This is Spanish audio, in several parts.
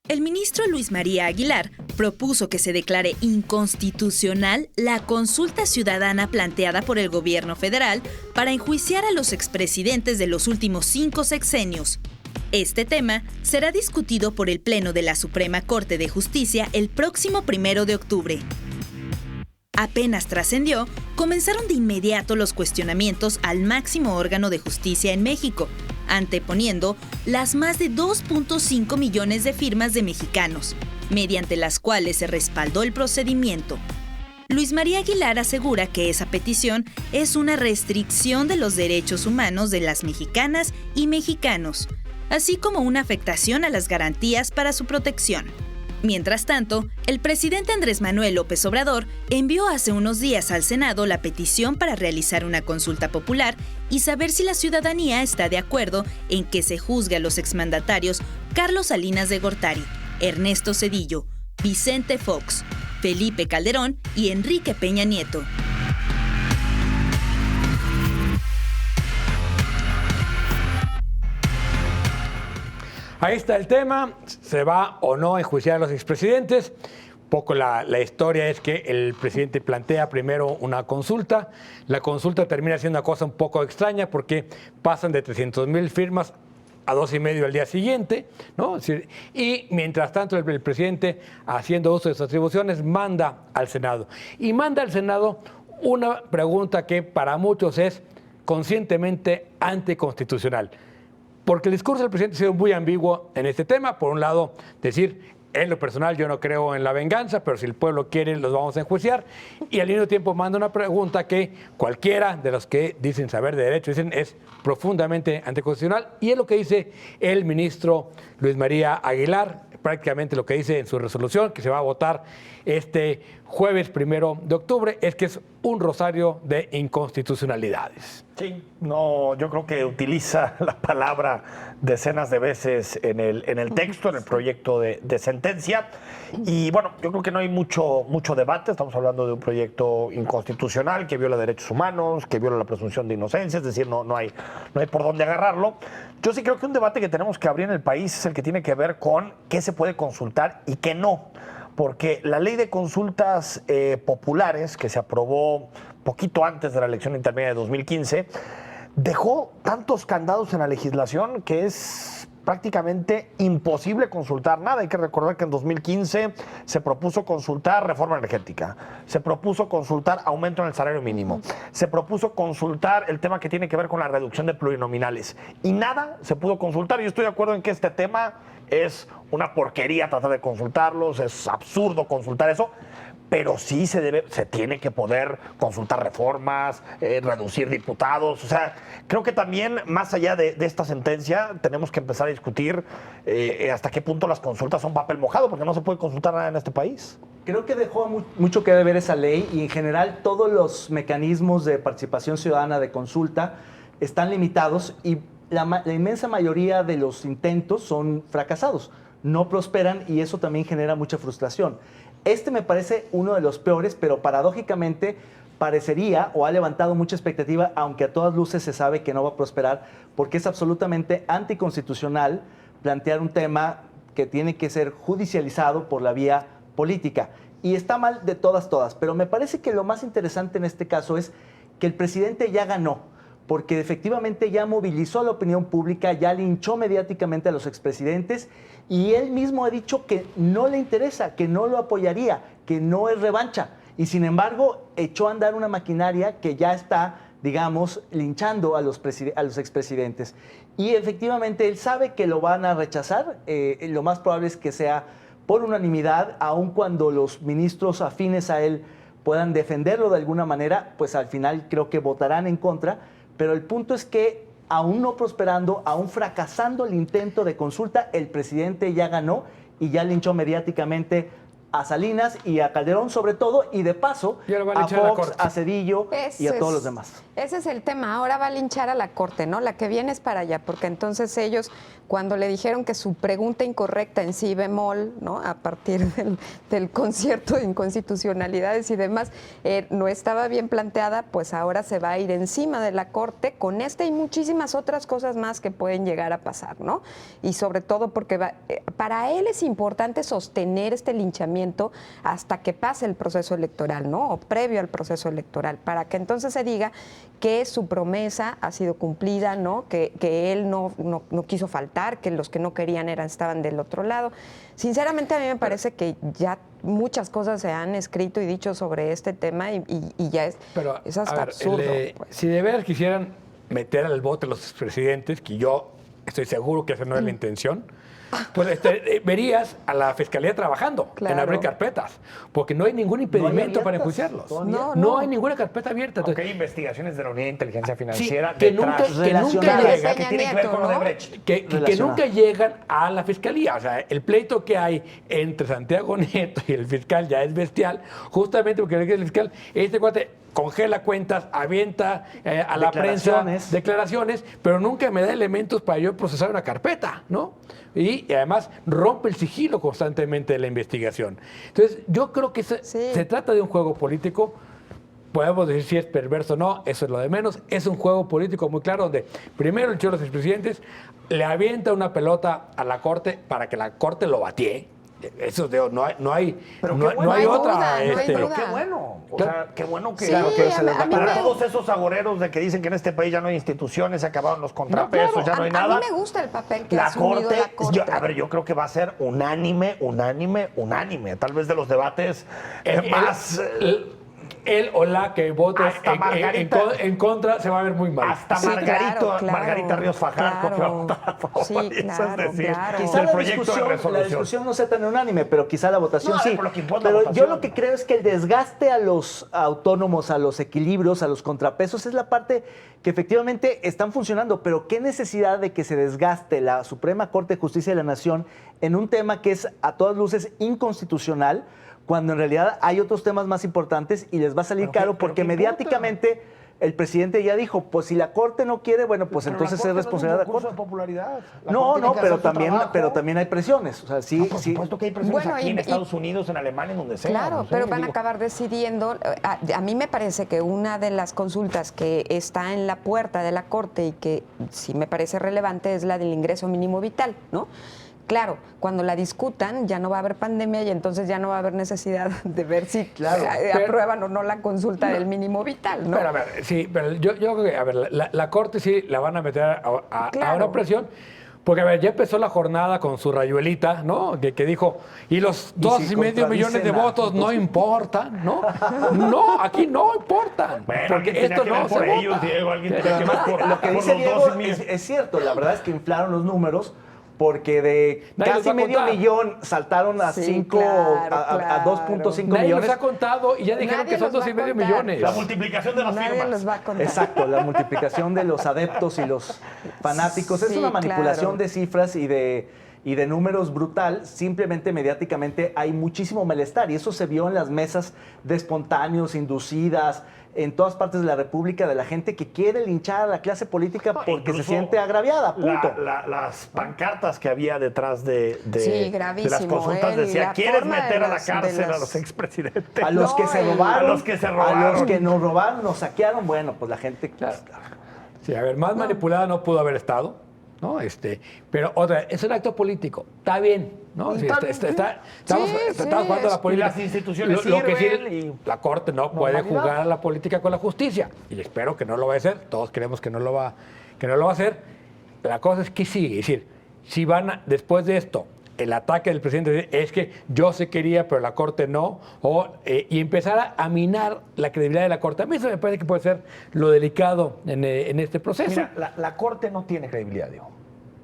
El ministro Luis María Aguilar propuso que se declare inconstitucional la consulta ciudadana planteada por el gobierno federal para enjuiciar a los expresidentes de los últimos 5 sexenios. Este tema será discutido por el Pleno de la Suprema Corte de Justicia el próximo 1 de octubre. Apenas trascendió, comenzaron de inmediato los cuestionamientos al máximo órgano de justicia en México, anteponiendo las más de 2.5 millones de firmas de mexicanos, mediante las cuales se respaldó el procedimiento. Luis María Aguilar asegura que esa petición es una restricción de los derechos humanos de las mexicanas y mexicanos, así como una afectación a las garantías para su protección. Mientras tanto, el presidente Andrés Manuel López Obrador envió hace unos días al Senado la petición para realizar una consulta popular y saber si la ciudadanía está de acuerdo en que se juzgue a los exmandatarios Carlos Salinas de Gortari, Ernesto Zedillo, Vicente Fox, Felipe Calderón y Enrique Peña Nieto. Ahí está el tema, ¿se va o no a enjuiciar a los expresidentes? Un poco la historia es que el presidente plantea primero una consulta. La consulta termina siendo una cosa un poco extraña porque pasan de 300,000 firmas a 2,5 al día siguiente, ¿no? Es decir, y mientras tanto el presidente, haciendo uso de sus atribuciones, manda al Senado. Y manda al Senado una pregunta que para muchos es conscientemente anticonstitucional. Porque el discurso del presidente ha sido muy ambiguo en este tema. Por un lado, decir, en lo personal yo no creo en la venganza, pero si el pueblo quiere los vamos a enjuiciar. Y al mismo tiempo manda una pregunta que cualquiera de los que dicen saber de derecho dicen es profundamente anticonstitucional. Y es lo que dice el ministro Luis María Aguilar, prácticamente lo que dice en su resolución, que se va a votar este jueves 1 de octubre, es que es un rosario de inconstitucionalidades. Sí, no, yo creo que utiliza la palabra decenas de veces en el texto, en el proyecto de sentencia. Y bueno, yo creo que no hay mucho debate. Estamos hablando de un proyecto inconstitucional que viola derechos humanos, que viola la presunción de inocencia, es decir, no hay por dónde agarrarlo. Yo sí creo que un debate que tenemos que abrir en el país es el que tiene que ver con qué se puede consultar y qué no. Porque la ley de consultas populares, que se aprobó poquito antes de la elección intermedia de 2015, dejó tantos candados en la legislación que es prácticamente imposible consultar nada. Hay que recordar que en 2015 se propuso consultar reforma energética, se propuso consultar aumento en el salario mínimo, se propuso consultar el tema que tiene que ver con la reducción de plurinominales y nada se pudo consultar. Yo estoy de acuerdo en que este tema es una porquería tratar de consultarlos, es absurdo consultar eso, pero sí se tiene que poder consultar reformas, reducir diputados. O sea, creo que también, más allá de esta sentencia, tenemos que empezar a discutir hasta qué punto las consultas son papel mojado, porque no se puede consultar nada en este país. Creo que dejó mucho que deber esa ley y en general todos los mecanismos de participación ciudadana de consulta están limitados y la inmensa mayoría de los intentos son fracasados, no prosperan y eso también genera mucha frustración. Este me parece uno de los peores, pero paradójicamente parecería o ha levantado mucha expectativa, aunque a todas luces se sabe que no va a prosperar, porque es absolutamente anticonstitucional plantear un tema que tiene que ser judicializado por la vía política. Y está mal de todas, pero me parece que lo más interesante en este caso es que el presidente ya ganó, porque efectivamente ya movilizó a la opinión pública, ya linchó mediáticamente a los expresidentes y él mismo ha dicho que no le interesa, que no lo apoyaría, que no es revancha. Y sin embargo, echó a andar una maquinaria que ya está, digamos, linchando a los expresidentes. Y efectivamente él sabe que lo van a rechazar, lo más probable es que sea por unanimidad, aun cuando los ministros afines a él puedan defenderlo de alguna manera, pues al final creo que votarán en contra. Pero el punto es que, aún no prosperando, aún fracasando el intento de consulta, el presidente ya ganó y ya linchó mediáticamente a Salinas y a Calderón sobre todo, y de paso Y ahora van a a linchar a la Fox, Corte. a Cedillo y a Ese todos es- los demás. Ese es el tema. Ahora va a linchar a la Corte, ¿no? La que viene es para allá, porque entonces ellos, cuando le dijeron que su pregunta incorrecta en si bemol, ¿no? A partir del concierto de inconstitucionalidades y demás, no estaba bien planteada, pues ahora se va a ir encima de la Corte con esta y muchísimas otras cosas más que pueden llegar a pasar, ¿no? Y sobre todo porque para él es importante sostener este linchamiento hasta que pase el proceso electoral, ¿no? O previo al proceso electoral, para que entonces se diga que su promesa ha sido cumplida, ¿no? Que él no quiso faltar, que los que no querían estaban del otro lado. Sinceramente, a mí me parece que ya muchas cosas se han escrito y dicho sobre este tema y ya es hasta a ver, absurdo. Pues. Si de veras quisieran meter al bote a los expresidentes, que yo estoy seguro que esa no es la intención, pues verías a la Fiscalía trabajando en Claro. abrir carpetas, porque no hay ningún impedimento para abiertas enjuiciarlos. todavía. No hay ninguna carpeta abierta. Aunque Entonces, hay investigaciones de la Unidad de Inteligencia Financiera que nunca, detrás, que nunca relacionadas. llegan, que tienen que ver con Nieto, ¿no? Odebrecht. que Relacionadas. nunca llegan a la fiscalía. O sea, el pleito que hay entre Santiago Nieto y el fiscal ya es bestial, justamente porque el fiscal, este cuate congela cuentas, avienta a la prensa declaraciones, pero nunca me da elementos para yo procesar una carpeta, ¿no? Y además rompe el sigilo constantemente de la investigación. Entonces, yo creo que se trata de un juego político. Podemos decir si es perverso o no, eso es lo de menos. Es un juego político muy claro donde primero el chico de los expresidentes le avienta una pelota a la Corte para que la Corte lo batee. Eso no hay Pero no qué bueno. hay No hay otra. duda, no hay Pero duda. qué bueno. O Claro. sea, qué bueno que, Sí, claro, que a mí para me- todos esos agoreros de que dicen que en este país ya no hay instituciones, se acabaron los contrapesos, Claro, ya no hay a nada. mí me gusta el papel que ha La asumido Corte, la Corte. yo creo que va a ser unánime. Tal vez de los debates más... Él o la que vote Hasta Margarita. en contra se va a ver muy mal. Hasta Sí, Margarita claro, Ríos Fajardo que va a votar a favor. Sí, Y eso es claro, decir, claro. el Quizá la proyecto de discusión, resolución. no sea tan unánime, pero quizá la votación No, a ver, sí. pero lo que importa es la Pero yo votación. lo que creo es que el desgaste a los autónomos, a los equilibrios, a los contrapesos, es la parte que efectivamente están funcionando. Pero qué necesidad de que se desgaste la Suprema Corte de Justicia de la Nación en un tema que es a todas luces inconstitucional, cuando en realidad hay otros temas más importantes y les va a salir caro porque mediáticamente el presidente ya dijo, pues si la Corte no quiere, bueno, pues Pero entonces la es Corte responsabilidad de la no es un Corte. concurso de popularidad. La No, Corte tiene no, que pero hacer su trabajo. también hay presiones. O sea, sí, No, por sí. supuesto que hay presiones Bueno, aquí en y- Estados Unidos, en Alemania, en donde sea. Claro, no sé, pero van a digo. acabar decidiendo. A mí me parece que una de las consultas que está en la puerta de la Corte y que sí me parece relevante es la del ingreso mínimo vital, ¿no? Claro, cuando la discutan ya no va a haber pandemia y entonces ya no va a haber necesidad de ver si aprueban o no la consulta del mínimo vital, ¿no? Pero a ver, sí, pero yo creo que, a ver, la Corte sí la van a meter a Claro. una presión, porque, a ver, ya empezó la jornada con su rayuelita, ¿no? Que dijo, y los 2,5 millones de votos no importan, ¿no? No, aquí no importan, Bueno, porque alguien tenía esto que no ver se por vota. ellos, Diego, alguien Pero tenía que ver Además, por- lo que por dice los Diego 2,5. es cierto. La verdad es que inflaron los números porque de Nadie los casi va a medio contar. millón saltaron a Sí, 5, claro, a claro. 2.5 Nadie millones. los ha contado y ya dijeron Nadie que son los va a 2,5 contar. millones. La multiplicación de las Nadie firmas. los va a contar. Exacto, la multiplicación de los adeptos y los fanáticos. Es Sí, una manipulación claro. de cifras y de números brutal. Simplemente mediáticamente hay muchísimo malestar y eso se vio en las mesas de espontáneos, inducidas, en todas partes de la República, de la gente que quiere linchar a la clase política porque se Incluso siente agraviada, punto. Las pancartas que había detrás de Sí, las gravísimo, consultas ¿eh? decía, La ¿quieres forma de meter a la los- de cárcel a los- los expresidentes? A los que se No, y- robaron, a los que se a robaron. los que nos robaron, nos saquearon, bueno, pues la gente... Claro. Sí, a ver, más manipulada no pudo haber estado, ¿no? Pero otra, es un acto político, está bien, ¿no? Sí, estamos jugando a la política. Y las instituciones Lo que sí, sirven y- la Corte no puede Normalidad. jugar a la política con la justicia, y espero que no lo va a hacer, todos creemos que no lo va a hacer. La cosa es que sigue, es decir, si después de esto, el ataque del presidente es que yo sí quería, pero la Corte no, y empezar a minar la credibilidad de la Corte. A mí eso me parece que puede ser lo delicado en este proceso. Mira, la Corte no tiene credibilidad, Diego.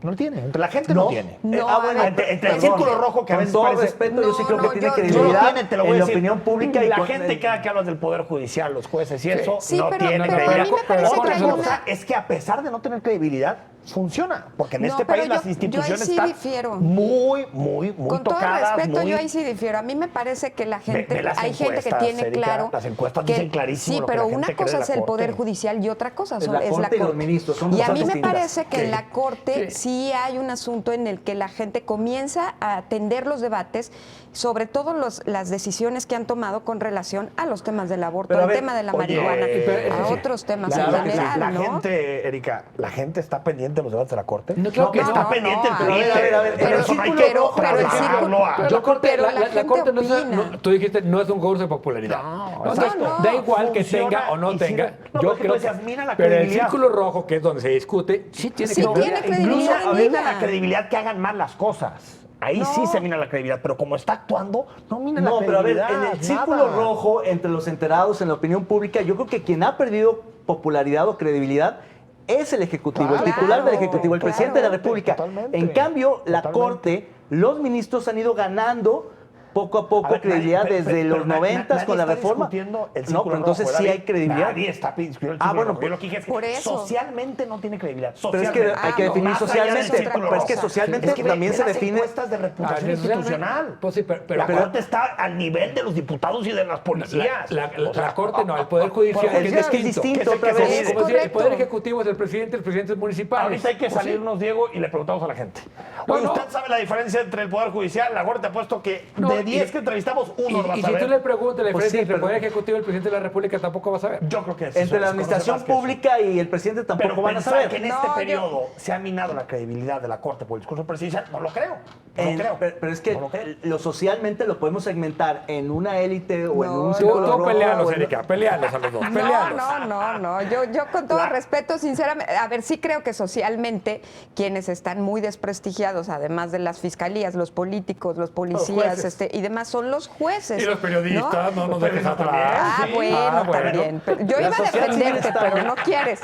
No lo tiene. La gente no tiene. No, bueno, Entre el perdón. círculo rojo que a Con veces todo parece... respeto, yo sí No, creo que no, tiene yo- credibilidad No lo tiene, te lo voy en a la decir. opinión pública. Y la con- gente cada que hablas del Poder Judicial, los jueces y eso, Sí, no pero- tiene pero a mí credibilidad. me parece Otra que hay cosa una- es que a pesar de no tener credibilidad, funciona. Porque en No, este pero país las yo instituciones ahí sí están difiero. muy Con todo tocadas. respeto, muy... yo ahí sí difiero. A mí me parece que la gente, ve las hay gente que encuestas, tiene Erika, claro. las encuestas que- dicen clarísimo Sí, lo que pero la una gente cree cosa de es la el Poder Corte. Judicial y otra cosa Es la es Corte y los ministros, son Y a cosas mí me distintas. parece que Sí. en la Corte sí hay un asunto en el que la gente comienza a atender los debates, sobre todo las decisiones que han tomado con relación a los temas del aborto, Pero a al ver, tema de la oye, marihuana, pero- a sí. otros temas Claro en que sí. general, La ¿no? gente, Erika, la gente está pendiente de los debates de la Corte. No, claro que está no. pendiente el Pero Twitter. a ver, Pero eso no hay que pero el trasladarlo a... Pero la Corte, pero la la gente Corte no es, opina. tú dijiste, no es un concurso de popularidad. No, Entonces, no. da igual que Funciona tenga o no y tenga. sirve. No, Yo porque creo tú decías, mira la pero el credibilidad. círculo rojo, que es donde se discute, sí tiene Sí credibilidad. tiene Incluso credibilidad, a veces mira. la credibilidad que hagan mal las cosas. Ahí sí No. se mina la credibilidad, pero como está actuando, no mina la No, pero a ver, credibilidad. en el círculo nada. rojo, entre los enterados, en la opinión pública, yo creo que quien ha perdido popularidad o credibilidad es el Ejecutivo, Claro, el titular del Ejecutivo, el claro. presidente de la República. Totalmente, En cambio, la totalmente. Corte, los ministros han ido ganando poco a poco A ver, credibilidad nadie- desde pero los nadie 90 está con la reforma. discutiendo el No, círculo pero entonces rojo, sí David. hay credibilidad. Nadie está discutiendo el Ah, círculo bueno, rojo. Yo lo que dije es que por eso. socialmente no tiene credibilidad. Pero es que Socialmente. hay que definir Más allá del socialmente, círculo pero es que rojo. socialmente Es que ve- también ve se las define. encuestas de reputación socialmente- institucional. Pues sí, pero la pero- Corte está al nivel de los diputados y de las policías. La Corte no, el Poder Judicial Poder es Es que es distinto. distinto ¿Qué es el otra que vez. se mide? Como decir, el correcto. Poder Ejecutivo es el presidente es municipal. Ahorita hay que Pues sí. salirnos, Diego, y le preguntamos a la gente. No, Oye, no. ¿usted sabe la diferencia entre el Poder Judicial? La Corte ha puesto que No, de y- 10 que entrevistamos, uno lo va a Y si saber. tú le preguntas la Pues diferencia sí, entre el pero- Poder Ejecutivo y el presidente de la República, tampoco vas a ver. Yo creo que sí, Entre se la administración conoce más que eso. pública y el presidente tampoco Pero van a pensar saber. que en No, este yo- periodo se ha minado la credibilidad de la Corte por el discurso presidencial, no lo creo. No lo creo. Pero es que No lo creo. lo socialmente lo podemos segmentar en una élite o en No, un no. círculo Tú rojo. pelealos, o en- Erika, pelealos a los dos, No, pelealos. no. Yo con todo La- respeto, sinceramente, a ver, sí creo que socialmente quienes están muy desprestigiados, además de las fiscalías, los políticos, los policías, jueces. y demás, son los jueces. Y los periodistas, no nos Los dejes periodistas también. atrás. Ah, Sí. bueno, Ah, bueno. también. Pero yo La iba a sociedad civil defenderte, está pero bien. no quieres.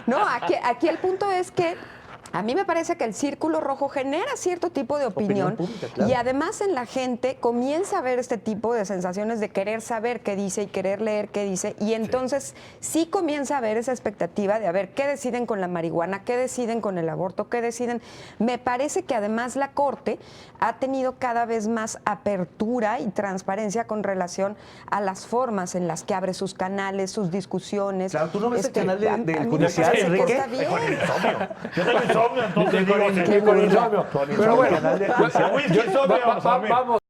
No, aquí el punto es que a mí me parece que el círculo rojo genera cierto tipo de opinión, pública, claro. y además en la gente comienza a ver este tipo de sensaciones de querer saber qué dice y querer leer qué dice, y entonces sí comienza a haber esa expectativa de a ver qué deciden con la marihuana, qué deciden con el aborto, qué deciden. Me parece que además la Corte ha tenido cada vez más apertura y transparencia con relación a las formas en las que abre sus canales, sus discusiones. Claro, ¿tú no ves el canal a mí del me judicial, parece que Enrique? está bien. Con el insomnio. Yo tengo insomnio, entonces Sí, digo, con insomnio. Pero bueno, Whisky, insomnio, vamos.